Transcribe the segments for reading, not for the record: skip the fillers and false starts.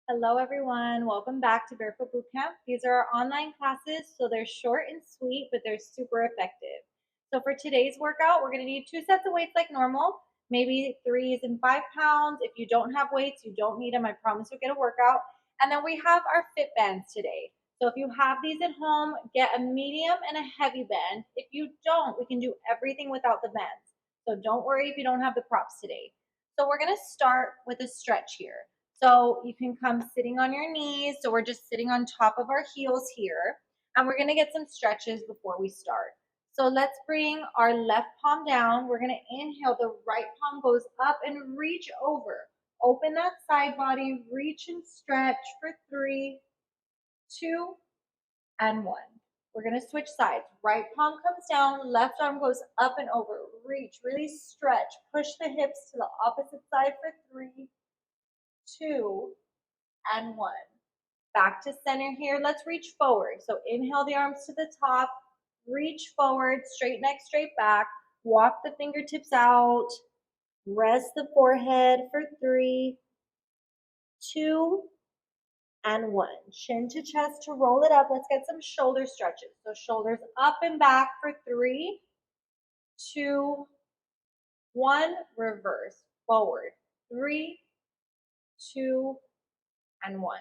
Hello everyone, welcome back to Barefoot Bootcamp. These are our online classes, so they're short and sweet, but they're super effective. So for today's workout, we're gonna need 2 sets of weights like normal, maybe 3s and 5 pounds. If you don't have weights, you don't need them. I promise you'll get a workout. And then we have our fit bands today. So if you have these at home, get a medium and a heavy band. If you don't, we can do everything without the bands. So don't worry if you don't have the props today. So we're gonna start with a stretch here. So you can come sitting on your knees. So we're just sitting on top of our heels here. And we're going to get some stretches before we start. So let's bring our left palm down. We're going to inhale. The right palm goes up and reach over. Open that side body. Reach and stretch for 3, 2, and 1. We're going to switch sides. Right palm comes down. Left arm goes up and over. Reach. Really stretch. Push the hips to the opposite side for 3, 2, and 1. Back to center here. Let's reach forward. So inhale the arms to the top, reach forward, straight neck, straight back, walk the fingertips out, rest the forehead for 3, 2, and 1. Chin to chest to roll it up. Let's get some shoulder stretches. So shoulders up and back for 3, 2, 1. Reverse, forward, 3, 2, and 1.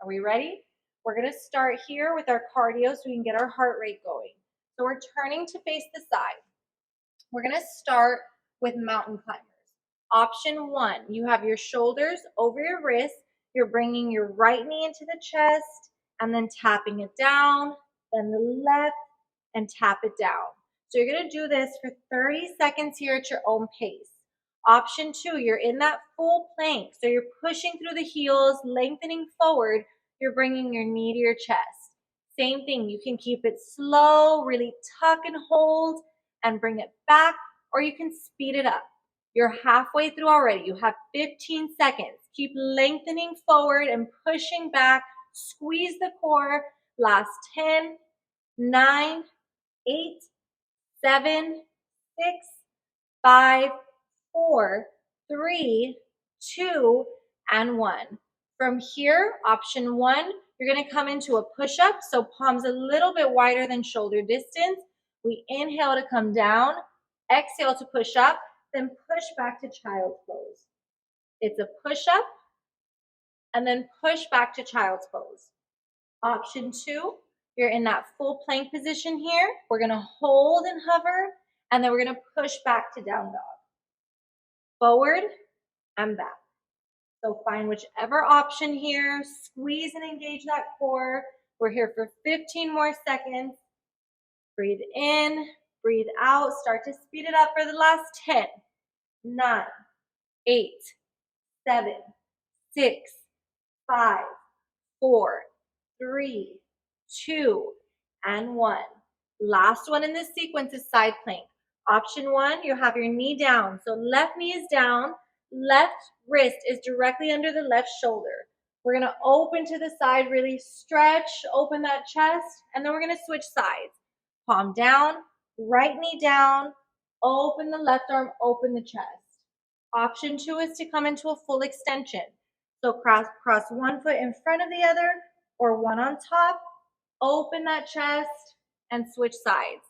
Are we ready? We're going to start here with our cardio so we can get our heart rate going. So we're turning to face the side. We're going to start with mountain climbers. Option 1, you have your shoulders over your wrists. You're bringing your right knee into the chest and then tapping it down, then the left, and tap it down. So you're going to do this for 30 seconds here at your own pace. Option 2, you're in that full plank. So you're pushing through the heels, lengthening forward. You're bringing your knee to your chest. Same thing, you can keep it slow, really tuck and hold, and bring it back, or you can speed it up. You're halfway through already. You have 15 seconds. Keep lengthening forward and pushing back. Squeeze the core. Last 10, 9, 8, 7, 6, 5, 4, 3, 2, and 1. From here, option 1, you're going to come into a push-up, so palms a little bit wider than shoulder distance. We inhale to come down, exhale to push up, then push back to child's pose. It's a push-up, and then push back to child's pose. Option 2, you're in that full plank position here. We're going to hold and hover, and then we're going to push back to down dog. Forward and back. So find whichever option here, squeeze and engage that core. We're here for 15 more seconds. Breathe in, breathe out, start to speed it up for the last 10, 9, 8, 7, 6, 5, 4, 3, 2, and 1. Last one in this sequence is side plank. Option 1, you have your knee down. So left knee is down, left wrist is directly under the left shoulder. We're going to open to the side, really stretch, open that chest, and then we're going to switch sides. Palm down, right knee down, open the left arm, open the chest. Option 2 is to come into a full extension. So cross one foot in front of the other or one on top, open that chest, and switch sides.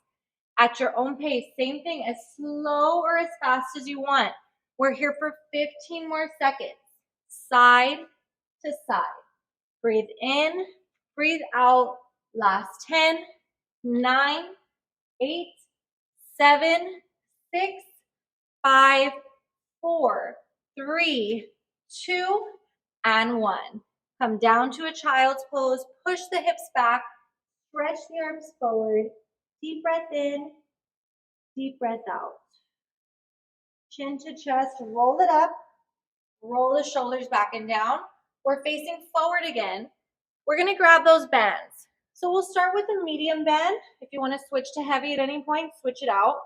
At your own pace, same thing, as slow or as fast as you want. We're here for 15 more seconds. Side to side. Breathe in, breathe out. Last 10, 9, 8, 7, 6, 5, 4, 3, 2, and 1. Come down to a child's pose. Push the hips back. Stretch the arms forward. Deep breath in, deep breath out. Chin to chest, roll it up. Roll the shoulders back and down. We're facing forward again. We're going to grab those bands. So we'll start with a medium band. If you want to switch to heavy at any point, switch it out.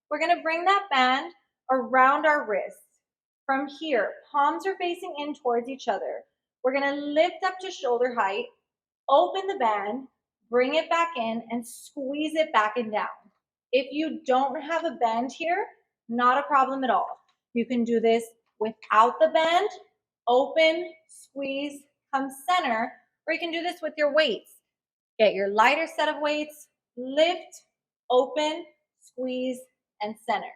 We're going to bring that band around our wrists. From here, palms are facing in towards each other. We're going to lift up to shoulder height, open the band, bring it back in, and squeeze it back and down. If you don't have a band here, not a problem at all. You can do this without the band, open, squeeze, come center, or you can do this with your weights. Get your lighter set of weights, lift, open, squeeze, and center.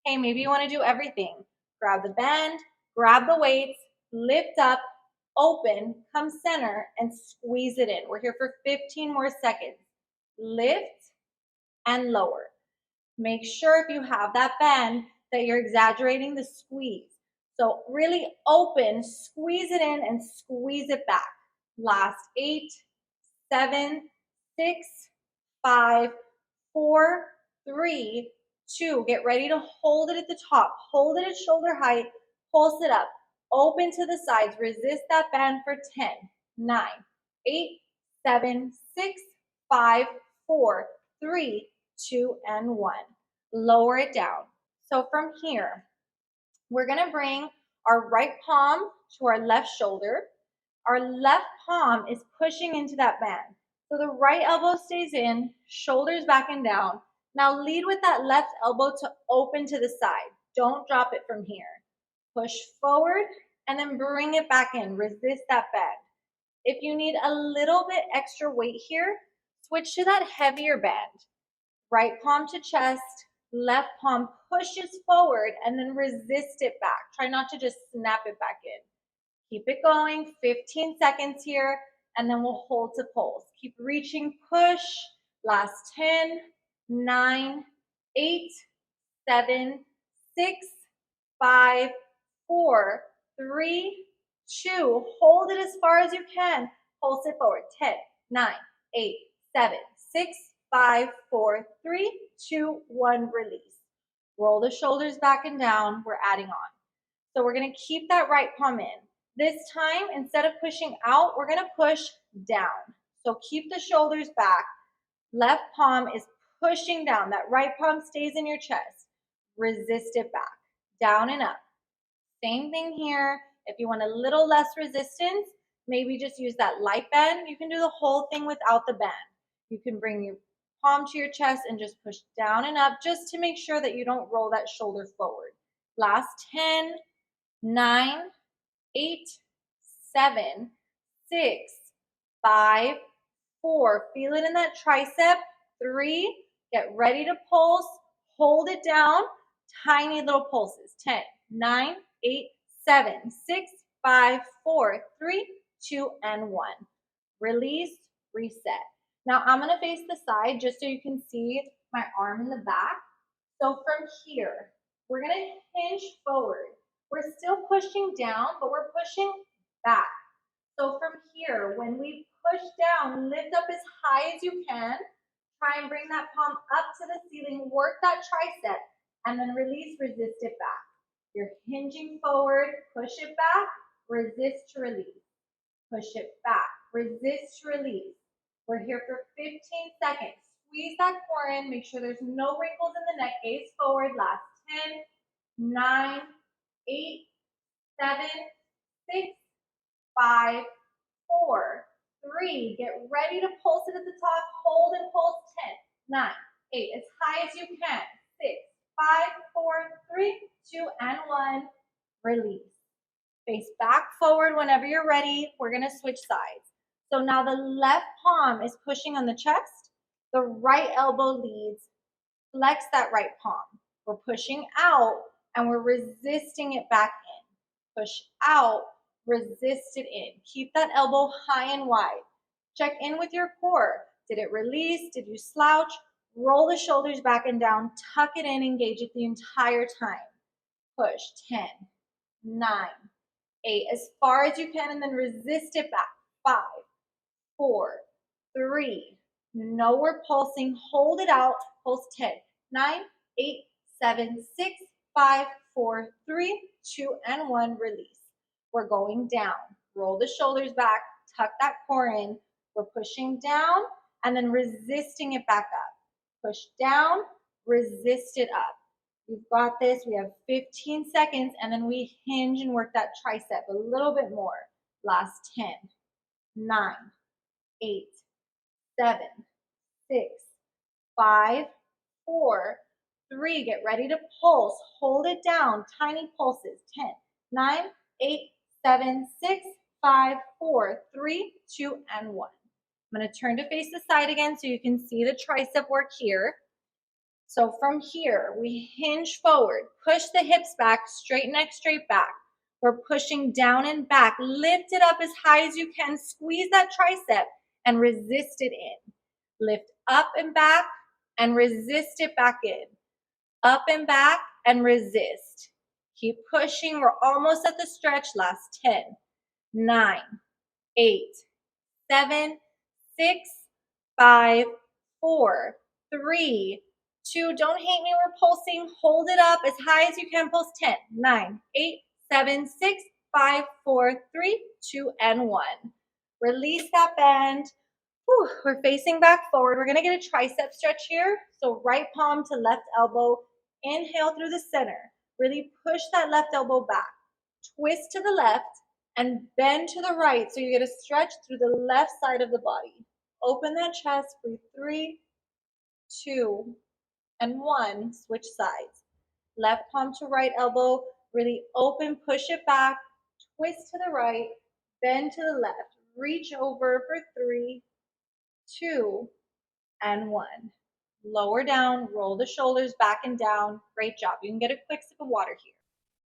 Hey, maybe you want to do everything. Grab the band, grab the weights, lift up, open, come center, and squeeze it in. We're here for 15 more seconds. Lift and lower. Make sure if you have that bend that you're exaggerating the squeeze. So really open, squeeze it in, and squeeze it back. Last 8, 7, 6, 5, 4, 3, 2. Get ready to hold it at the top. Hold it at shoulder height. Pulse it up. Open to the sides. Resist that bend for 10, 9, 8, 7, 6, 5, 4, 3, 2, and 1. Lower it down. So from here, we're going to bring our right palm to our left shoulder. Our left palm is pushing into that band. So the right elbow stays in, shoulders back and down. Now lead with that left elbow to open to the side. Don't drop it from here. Push forward and then bring it back in. Resist that bend. If you need a little bit extra weight here, switch to that heavier bend. Right palm to chest, left palm pushes forward and then resist it back. Try not to just snap it back in. Keep it going, 15 seconds here, and then we'll hold to pulse. Keep reaching, push. Last 10, 9, 8, 7, 6, 5, 4, 3, 2. Hold it as far as you can. Pulse it forward. 10, 9, 8, 7, 6, 5, 4, 3, 2, 1. Release. Roll the shoulders back and down. We're adding on. So we're going to keep that right palm in. This time, instead of pushing out, we're going to push down. So keep the shoulders back. Left palm is pushing down. That right palm stays in your chest. Resist it back. Down and up. Same thing here. If you want a little less resistance, maybe just use that light bend. You can do the whole thing without the bend. You can bring your palm to your chest and just push down and up just to make sure that you don't roll that shoulder forward. Last 10, 9, 8, 7, 6, 5, 4. Feel it in that tricep. 3. Get ready to pulse. Hold it down. Tiny little pulses. 10, 9, 8, 7, 6, 5, 4, 3, 2, and 1. Release, reset. Now I'm going to face the side just so you can see my arm in the back. So from here, we're going to hinge forward. We're still pushing down, but we're pushing back. So from here, when we push down, lift up as high as you can. Try and bring that palm up to the ceiling. Work that tricep, and then release, resist it back. You're hinging forward, push it back, resist to release. Push it back, resist to release. We're here for 15 seconds. Squeeze that core in. Make sure there's no wrinkles in the neck. Gaze forward. Last 10, 9, 8, 7, 6, 5, 4, 3. Get ready to pulse it at the top. Hold and pulse. 10, 9, 8. As high as you can. 6, 5, 4, 3, 2, and 1. Release. Face back forward whenever you're ready. We're going to switch sides. So now the left palm is pushing on the chest. The right elbow leads. Flex that right palm. We're pushing out and we're resisting it back in. Push out, resist it in. Keep that elbow high and wide. Check in with your core. Did it release? Did you slouch? Roll the shoulders back and down. Tuck it in. Engage it the entire time. Push. 10, 9, 8. As far as you can, and then resist it back. 5, 4, 3. No, we're pulsing. Hold it out. Pulse. 10, 9, 8, 7, 6, 5, 4, 3, 2, and 1. Release. We're going down. Roll the shoulders back. Tuck that core in. We're pushing down and then resisting it back up. Push down, resist it up. You've got this. We have 15 seconds, and then we hinge and work that tricep a little bit more. Last 10, 9, 8, 7, 6, 5, 4, 3. Get ready to pulse. Hold it down. Tiny pulses. 10, 9, 8, 7, 6, 5, 4, 3, 2, and 1. I'm going to turn to face the side again so you can see the tricep work here. So from here, we hinge forward, push the hips back, straight neck, straight back. We're pushing down and back. Lift it up as high as you can. Squeeze that tricep and resist it in. Lift up and back and resist it back in. Up and back and resist. Keep pushing. We're almost at the stretch. Last 10, 9, 8, 7, 6, 5, 4, 3, 2. Don't hate me. We're pulsing. Hold it up as high as you can. Pulse 10, 9, 8, 7, 6, 5, 4, 3, 2, and 1. Release that band. Whew, we're facing back forward. We're going to get a tricep stretch here. So right palm to left elbow. Inhale through the center. Really push that left elbow back. Twist to the left and bend to the right so you get a stretch through the left side of the body. Open that chest. Breathe 3, 2, and 1. Switch sides. Left palm to right elbow. Really open. Push it back. Twist to the right. Bend to the left. Reach over for 3, 2, and 1. Lower down, roll the shoulders back and down. Great job. You can get a quick sip of water here.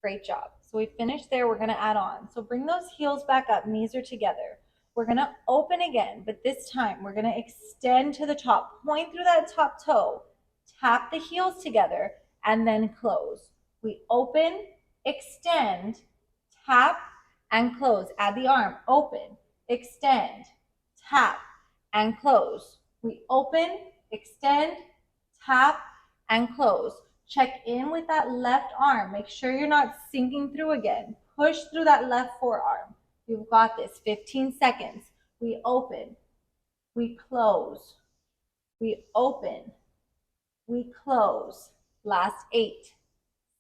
Great job. So we finished there. We're going to add on. So bring those heels back up. Knees are together. We're going to open again, but this time we're going to extend to the top. Point through that top toe. Tap the heels together and then close. We open, extend, tap, and close. Add the arm. Open, extend, tap, and close. We open, extend, tap, and close. Check in with that left arm. Make sure you're not sinking through again. Push through that left forearm. You've got this. 15 seconds. We open. We close. We open. We close. Last 8,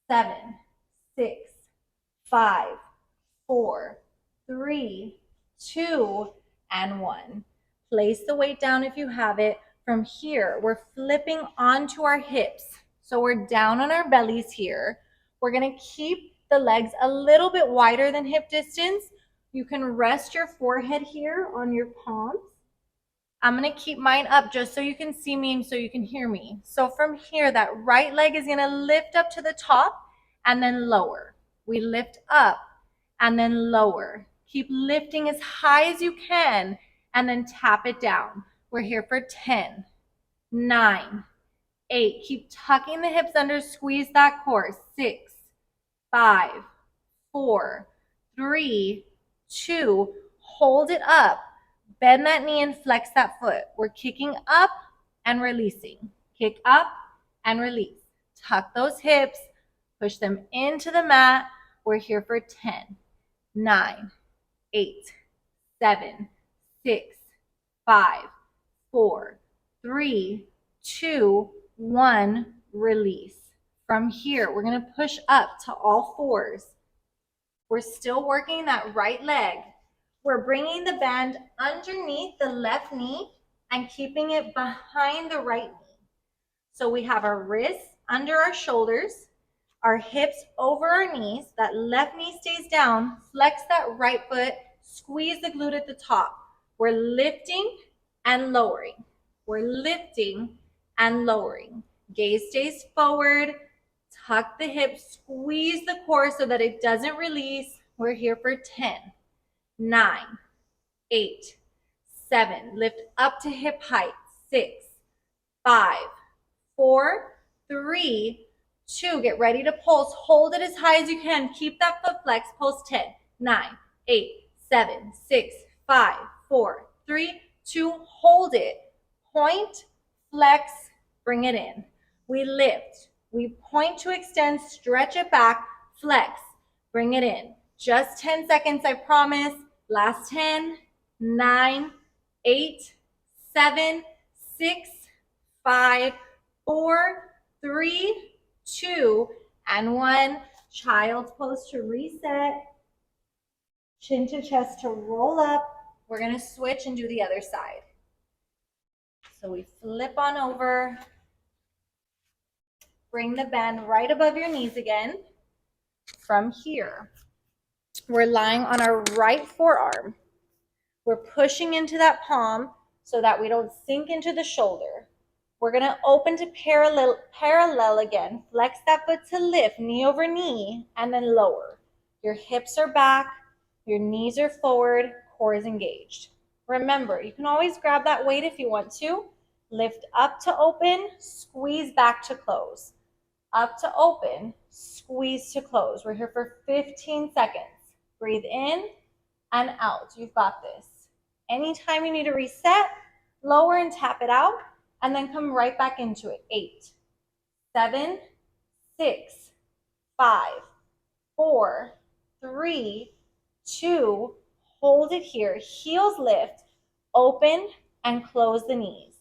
7, 6, 5, 4, 3, 2, and 1. Place the weight down if you have it. From here, we're flipping onto our hips. So we're down on our bellies here. We're going to keep the legs a little bit wider than hip distance. You can rest your forehead here on your palms. I'm going to keep mine up just so you can see me and so you can hear me. So from here, that right leg is going to lift up to the top and then lower. We lift up and then lower. Keep lifting as high as you can and then tap it down. We're here for 10, 9, 8. Keep tucking the hips under, squeeze that core. 6, 5, 4, 3, 2. Hold it up. Bend that knee and flex that foot. We're kicking up and releasing. Kick up and release. Tuck those hips. Push them into the mat. We're here for 10, 9, 8, 7, 6, 5, 4, 3, 2, 1. Release. From here, we're going to push up to all fours. We're still working that right leg. We're bringing the band underneath the left knee and keeping it behind the right knee. So we have our wrists under our shoulders, our hips over our knees. That left knee stays down. Flex that right foot. Squeeze the glute at the top. We're lifting and lowering. We're lifting and lowering. Gaze stays forward. Tuck the hips. Squeeze the core so that it doesn't release. We're here for 10, 9, 8, 7. Lift up to hip height. 6, 5, 4, 3, 2. Get ready to pulse. Hold it as high as you can. Keep that foot flex. Pulse 10, 9, 8, 7, 6, 5, 4, 3, 2. Hold it. Point, flex, bring it in. We lift. We point to extend. Stretch it back. Flex. Bring it in. Just 10 seconds, I promise. Last 10, 9, 8, 7, 6, 5, 4, 3, 2, and 1. Child's pose to reset. Chin to chest to roll up. We're going to switch and do the other side. So we flip on over. Bring the band right above your knees again. From here, We're lying on our right forearm. We're pushing into that palm so that we don't sink into the shoulder. We're going to open to parallel again. Flex that foot to lift, knee over knee, and then lower. Your hips are back, your knees are forward, core is engaged. Remember, you can always grab that weight if you want to. Lift up to open, squeeze back to close. Up to open, squeeze to close. We're here for 15 seconds. Breathe in and out. You've got this. Anytime you need to reset, lower and tap it out, and then come right back into it. 8, 7, 6, 5, 4, 3, 2, hold it here. Heels lift, open and close the knees.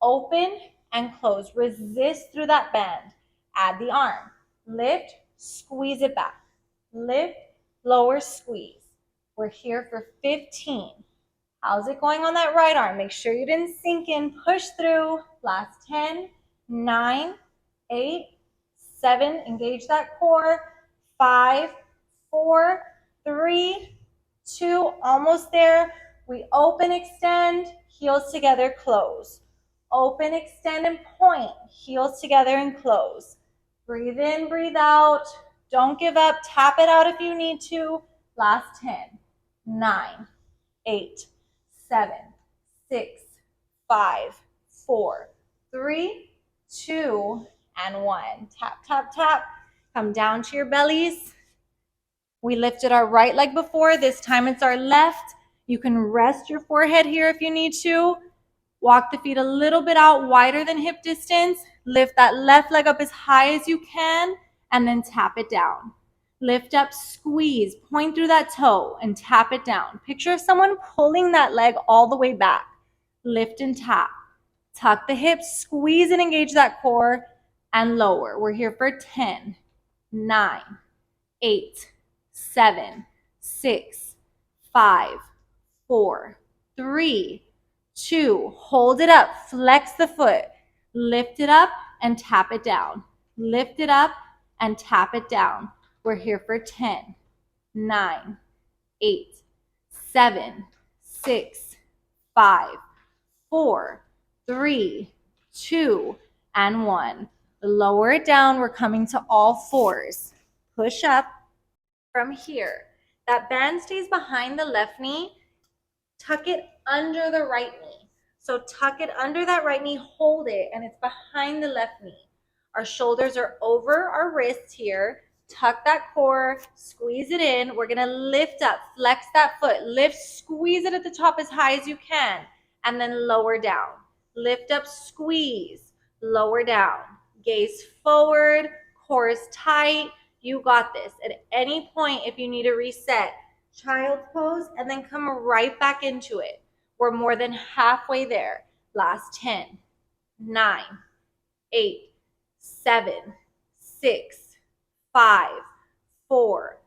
Open and close. Resist through that bend. Add the arm. Lift, squeeze it back. Lift, lower, squeeze. We're here for 15. How's it going on that right arm? Make sure you didn't sink in. Push through. Last 10, 9, 8, 7. Engage that core. 5, 4, 3, 2. Almost there. We open, extend, heels together, close. Open, extend, and point. Heels together and close. Breathe in, breathe out. Don't give up. Tap it out if you need to. Last 10, 9, 8, 7, 6, 5, 4, 3, 2, and 1. Tap, tap, tap. Come down to your bellies. We lifted our right leg before. This time it's our left. You can rest your forehead here if you need to. Walk the feet a little bit out, wider than hip distance. Lift that left leg up as high as you can, and then tap it down. Lift up, squeeze, point through that toe, and tap it down. Picture someone pulling that leg all the way back. Lift and tap. Tuck the hips, squeeze and engage that core, and lower. We're here for 10, 9, 8, 7, 6, 5, 4, 3, 2. Hold it up. Flex the foot. Lift it up and tap it down. Lift it up and tap it down. We're here for 10, 9, 8, 7, 6, 5, 4, 3, 2, and 1. Lower it down. We're coming to all fours. Push up from here. That band stays behind the left knee. Tuck it under the right knee. So tuck it under that right knee, hold it, and it's behind the left knee. Our shoulders are over our wrists here. Tuck that core, squeeze it in. We're gonna lift up, flex that foot, lift, squeeze it at the top as high as you can, and then lower down. Lift up, squeeze, lower down. Gaze forward, core is tight. You got this. At any point, if you need to reset, child's pose, and then come right back into it. We're more than halfway there. Last 10, 9, 8, 7, 6, 5, 4,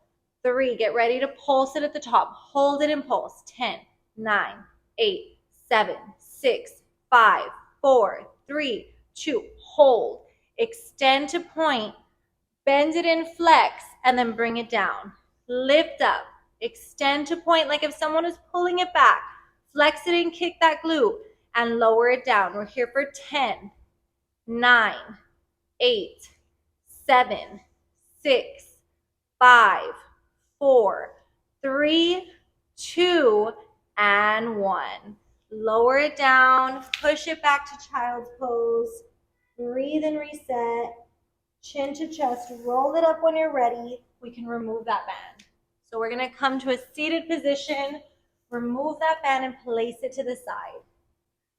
3. Get ready to pulse it at the top. Hold it and pulse. 10, 9, 8, 7, 6, 5, 4, 3, 2. Hold. Extend to point. Bend it in, flex, and then bring it down. Lift up. Extend to point like if someone is pulling it back. Flex it and kick that glute and lower it down. We're here for 10, 9, 8, 7, 6, 5, 4, 3, 2, and 1. Lower it down. Push it back to child's pose. Breathe and reset. Chin to chest. Roll it up when you're ready. We can remove that band. So we're going to come to a seated position, remove that band, and place it to the side.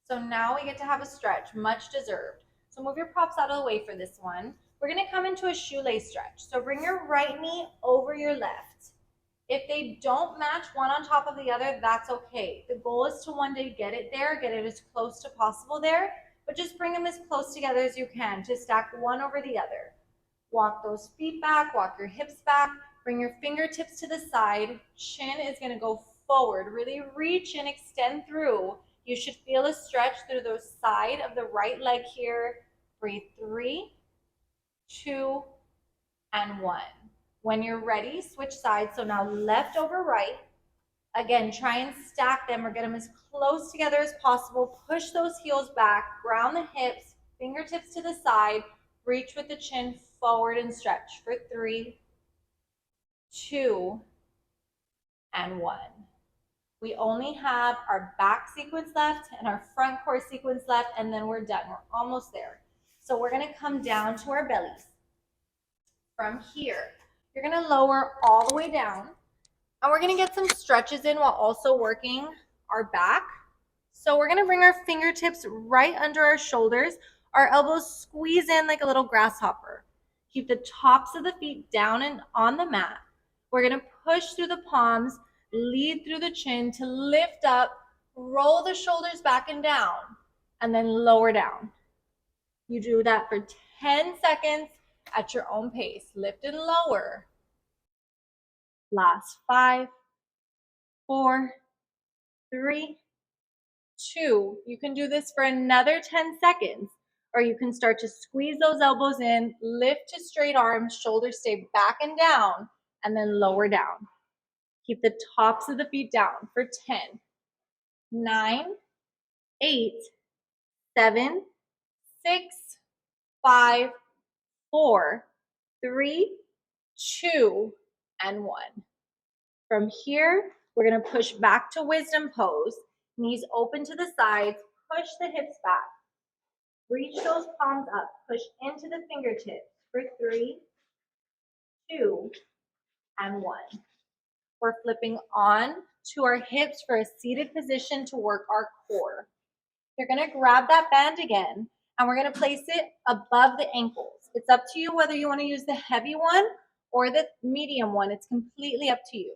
So now we get to have a stretch, much deserved. So move your props out of the way for this one. We're going to come into a shoelace stretch. So bring your right knee over your left. If they don't match one on top of the other, that's okay. The goal is to one day get it there, get it as close to possible there, but just bring them as close together as you can to stack one over the other. Walk those feet back, walk your hips back. Bring your fingertips to the side. Chin is going to go forward. Really reach and extend through. You should feel a stretch through the side of the right leg here. Breathe 3, 2, and 1. When you're ready, switch sides. So now left over right. Again, try and stack them or get them as close together as possible. Push those heels back, ground the hips, fingertips to the side, reach with the chin forward and stretch for 3, 2, and 1. We only have our back sequence left and our front core sequence left, and then we're done. We're almost there. So we're gonna come down to our bellies. From here, you're gonna lower all the way down, and we're gonna get some stretches in while also working our back. So we're gonna bring our fingertips right under our shoulders. Our elbows squeeze in like a little grasshopper. Keep the tops of the feet down and on the mat. We're gonna push through the palms, lead through the chin to lift up, roll the shoulders back and down, and then lower down. You do that for 10 seconds at your own pace. Lift and lower. Last 5, 4, 3, 2. You can do this for another 10 seconds, or you can start to squeeze those elbows in, lift to straight arms, shoulders stay back and down, and then lower down. Keep the tops of the feet down for 10, 9, 8, 7, 6, 5, 4, 3, 2, and 1. From here, we're going to push back to wisdom pose. Knees open to the sides, push the hips back. Reach those palms up, push into the fingertips for 3, 2, and 1. We're flipping on to our hips for a seated position to work our core. You're gonna grab that band again, and we're gonna place it above the ankles. It's up to you whether you wanna use the heavy one or the medium one. It's completely up to you.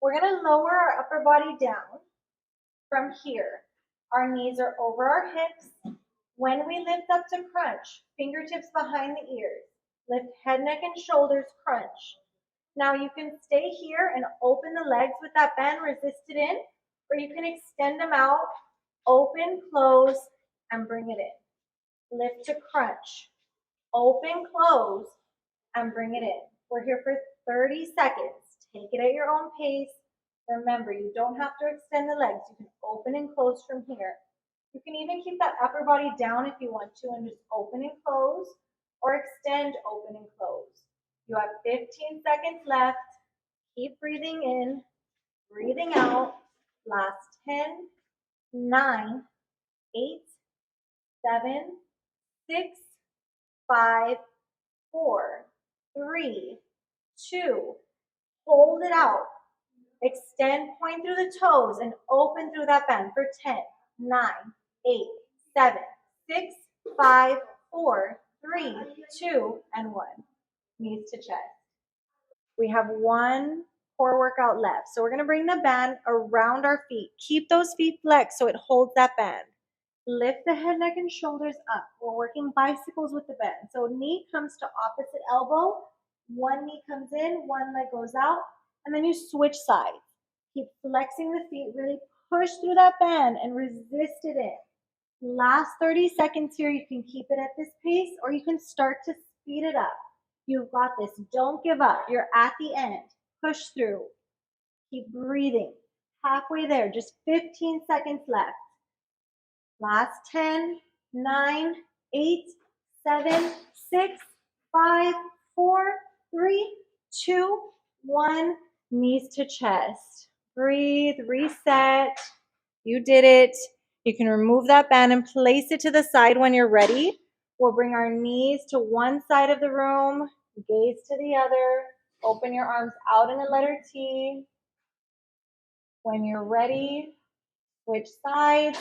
We're gonna lower our upper body down from here. Our knees are over our hips. When we lift up to crunch, fingertips behind the ears. Lift head, neck, and shoulders, crunch. Now you can stay here and open the legs with that band, resist it in, or you can extend them out, open, close, and bring it in. Lift to crunch. Open, close, and bring it in. We're here for 30 seconds. Take it at your own pace. Remember, you don't have to extend the legs. You can open and close from here. You can even keep that upper body down if you want to and just open and close, or extend, open and close. You have 15 seconds left. Keep breathing in, breathing out. Last 10, 9, 8, 7, 6, 5, 4, 3, 2. Hold it out. Extend, point through the toes, and open through that bend for 10, 9, 8, 7, 6, 5, 4, 3, 2, and 1. Knees to chest. We have one core workout left. So we're going to bring the band around our feet. Keep those feet flexed so it holds that band. Lift the head, neck, and shoulders up. We're working bicycles with the bend. So knee comes to opposite elbow. One knee comes in, one leg goes out, and then you switch sides. Keep flexing the feet, really push through that band and resist it in. Last 30 seconds here, you can keep it at this pace or you can start to speed it up. You've got this. Don't give up. You're at the end. Push through. Keep breathing. Halfway there. Just 15 seconds left. Last 10, 9, 8, 7, 6, 5, 4, 3, 2, 1. Knees to chest. Breathe. Reset. You did it. You can remove that band and place it to the side when you're ready. We'll bring our knees to one side of the room, gaze to the other, open your arms out in a letter T. When you're ready, switch sides,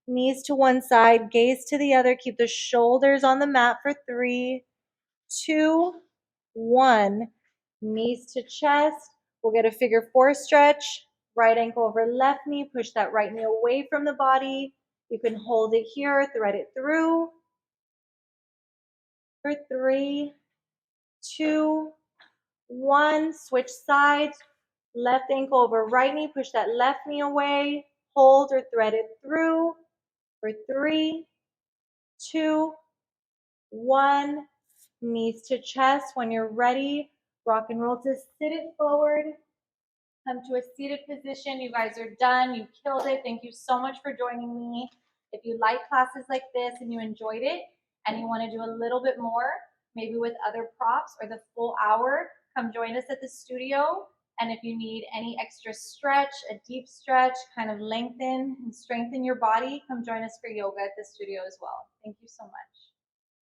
knees to one side, gaze to the other, keep the shoulders on the mat for 3, 2, 1. Knees to chest. We'll get a figure 4 stretch. Right ankle over left knee, push that right knee away from the body. You can hold it here, thread it through. For 3, 2, 1, switch sides. Left ankle over right knee, push that left knee away. Hold or thread it through. For 3, 2, 1, knees to chest. When you're ready, Rock and roll to sit it forward. Come to a seated position. You guys are done. You killed it. Thank you so much for joining me. If you like classes like this and you enjoyed it and you want to do a little bit more, maybe with other props or the full hour, come join us at the studio. And if you need any extra stretch, a deep stretch, kind of lengthen and strengthen your body, come join us for yoga at the studio as well. Thank you so much.